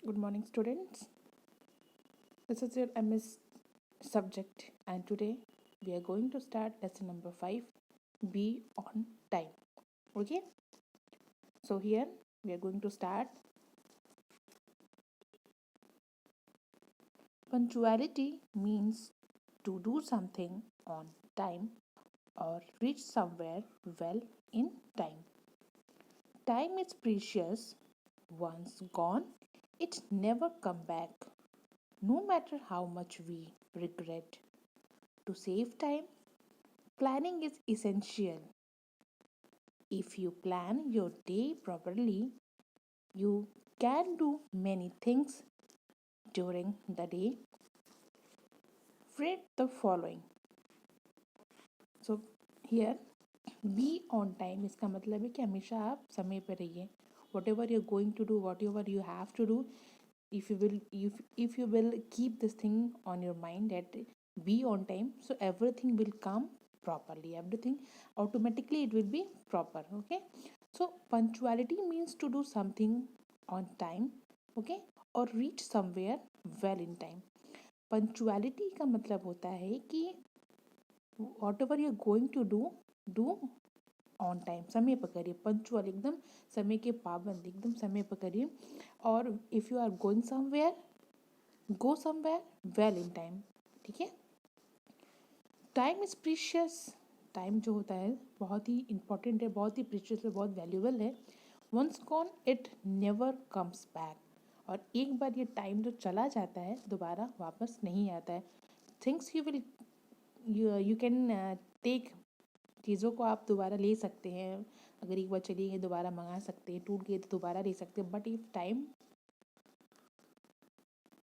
Good morning, students. This is your MS subject, and today we are going to start lesson number 5, Be on Time. Okay, so here we are going to start. Punctuality means to do something on time or reach somewhere well in time. Time is precious. Once gone, it never come back, no matter how much we regret. To save time, planning is essential. If you plan your day properly, you can do many things during the day. Read the following. So here be on time इसका मतलब है कि हमेशा आप समय पर रहिए. Whatever you're going to do, whatever you have to do, if you will keep this thing on your mind that be on time, so everything will come properly, everything automatically it will be proper. Okay, so punctuality means to do something on time, okay, or reach somewhere well in time. Punctuality का मतलब होता है कि whatever you going to do on time, समय पर करिए. Punctual एकदम समय के पाबंद, एकदम समय पर करिए. और if you are going somewhere, go somewhere well in time. ठीक है. Time is precious. टाइम जो होता है बहुत ही इंपॉर्टेंट है, बहुत ही प्रीशियस है, बहुत वैल्यूबल है. Once gone it never comes back. और एक बार ये टाइम जो चला जाता है दोबारा वापस नहीं आता है. Things you can take. चीज़ों को आप दोबारा ले सकते हैं. अगर एक बार चली गई दोबारा मंगा सकते हैं, टूट गई तो दोबारा ले सकते हैं. But if time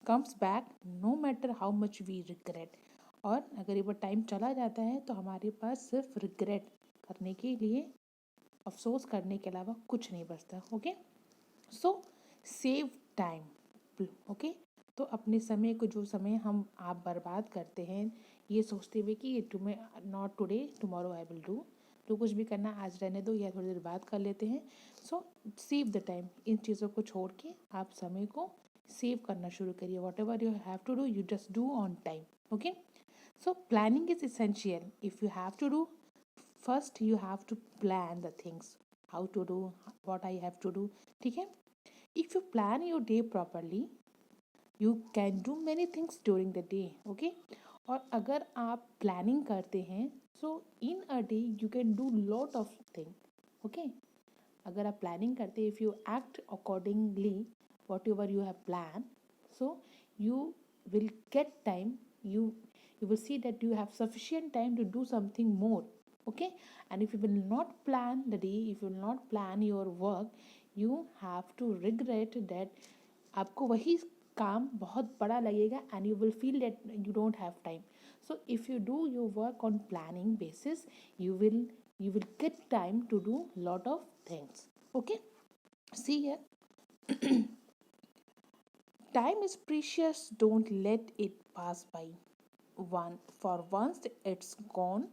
comes back, no matter how much we regret. और अगर एक बार टाइम चला जाता है तो हमारे पास सिर्फ रिग्रेट करने के लिए, अफसोस करने के अलावा कुछ नहीं बचता. ओके, सो सेव टाइम. ओके, तो अपने समय को, जो समय हम आप बर्बाद करते हैं ये सोचते हुए कि तुम्हें not today tomorrow I will do, तो कुछ भी करना आज रहने दो या थोड़ी देर बाद कर लेते हैं. So save the time. इन चीज़ों को छोड़ के आप समय को सेव करना शुरू करिए. Whatever you have to do, you just do on time. Okay, so planning is essential. If you have to do, first you have to plan the things, how to do, what I have to do. ठीक है. If you plan your day properly, you can do many things during the day. Okay, और अगर आप planning करते हैं so in a day you can do lot of thing. Okay, अगर आप planning करते हैं, if you act accordingly what ever you have plan, so you will get time, you will see that you have sufficient time to do something more. Okay, and if you will not plan the day, if you will not plan your work, you have to regret that. आपको वही काम बहुत बड़ा लगेगा and you will feel that you don't have time. So if you do your work on planning basis, you will get time to do lot of things. Okay, see here. Time is precious, don't let it pass by. Once it's gone,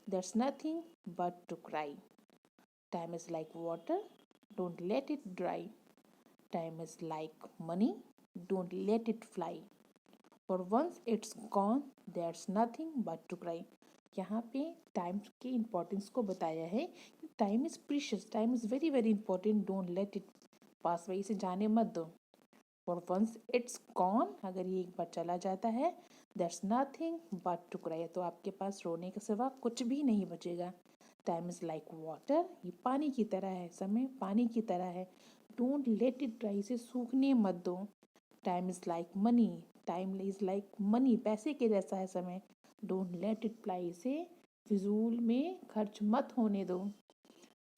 there's nothing but to cry. Time is like water, don't let it dry. Time is like money, don't let it fly. For once it's gone, there's nothing but to cry. यहाँ पे time के importance को बताया है. Time is precious, time is very very important, don't let it pass by, इसे जाने मत दो. फॉर वंस इट्स गॉन, अगर ये एक बार चला जाता है, that's nothing but to cry, तो आपके पास रोने के सिवा कुछ भी नहीं बचेगा. टाइम इज़ लाइक वाटर, ये पानी की तरह है, समय पानी की तरह है. डोंट लेट इट ड्राई, इसे सूखने मत दो. Time is like money, time is like money, पैसे के जैसा है समय. डोंट लेट इट फ्लाई, इसे फिजूल में खर्च मत होने दो.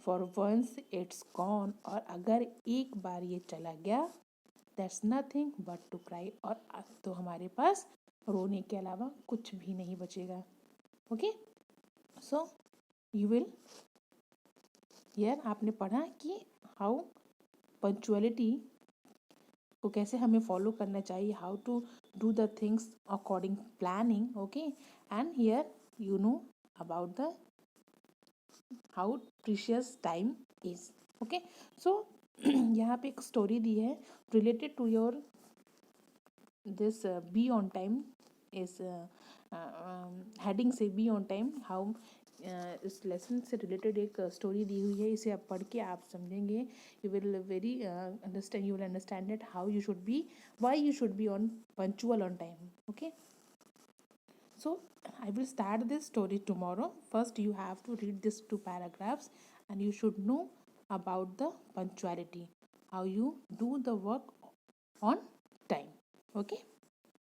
फॉर वंस इट्स गॉन, और अगर एक बार ये चला गया, that's nothing but to cry, और तो हमारे पास रोने के अलावा कुछ भी नहीं बचेगा. ओके, सो यू विल, यार आपने पढ़ा कि हाउ पंचुअलिटी को कैसे हमें फॉलो करना चाहिए, how to do the things according planning. Okay, and here you know about the how precious time is. Okay, so यहाँ पे एक स्टोरी दी है related to your this be on time is heading से be on time how इस lesson से related एक story दी हुई है. इसे आप पढ़ के आप समझेंगे. You will very understand, you will understand it how you should B, why you should be on punctual on time. Okay, so I will start this story tomorrow. First you have to read these 2 paragraphs and you should know about the punctuality, how you do the work on time. Okay.